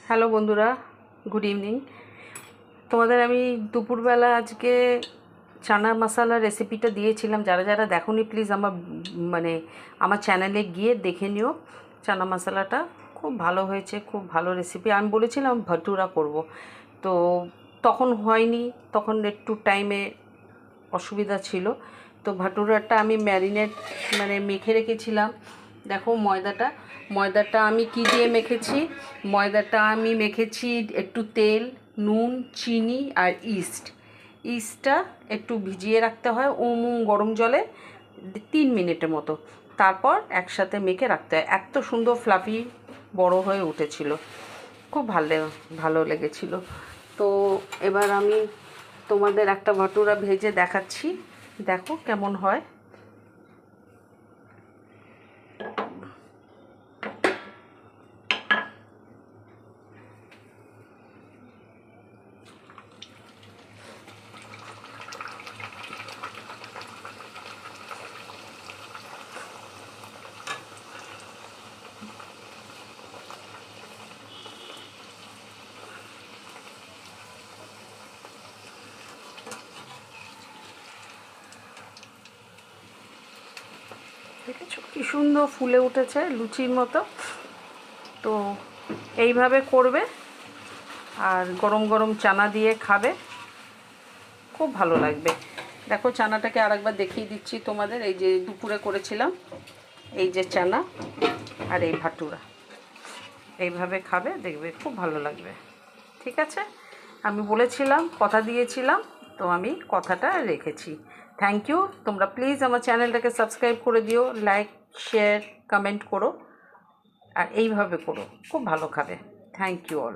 Hello বন্ধুরা, good evening. তোমাদের আমি দুপুরবেলা আজকে চানা মশালা রেসিপিটা দিয়েছিলাম। যারা যারা দেখোনি প্লিজ আমার চ্যানেলে গিয়ে দেখে নিও। চানা মশালাটা খুব ভালো হয়েছে, খুব ভালো রেসিপি। আমি বলেছিলাম ভাটুরা করব, তো তখন হয়নি, তখন একটু টাইমে অসুবিধা ছিল। তো ভাটুরাটা আমি ম্যারিনেট মেখে রেখেছিলাম। দেখো ময়দাটা আমি কি দিয়ে মেখেছি। ময়দাটা আমি মেখেছি একটু তেল, নুন, চিনি আর ইস্টটা একটু ভিজিয়ে রাখতে হয় গরম জলে 3 মিনিটের মতো, তারপর একসাথে মেখে রাখতে হয়। এত সুন্দর ফ্লাফি বড় হয়ে উঠেছিল, খুব ভালো লেগেছিল। তো এবার আমি তোমাদের একটা ভাটুরা ভেজে দেখাচ্ছি, দেখো কেমন হয়। দেখেছো কি সুন্দর ফুলে উঠেছে, লুচির মতো। তো এইভাবে করবে আর গরম গরম চানা দিয়ে খাবে, খুব ভালো লাগবে। দেখো চানাটাকে আরেকবার দেখিয়ে দিচ্ছি তোমাদের। এই যে দুপুরে করেছিলাম, এই যে চানা আর এই ভাটুরা, এইভাবে খাবে, দেখবে খুব ভালো লাগবে। ঠিক আছে, আমি বলেছিলাম, কথা দিয়েছিলাম, তো আমি কথাটা রেখেছি। Thank you. তোমরা প্লিজ আমার চ্যানেলটাকে সাবস্ক্রাইব করে দিও, লাইক, শেয়ার, কমেন্ট করো, আর এইভাবে করো, খুব ভালো খাবে। Thank you all.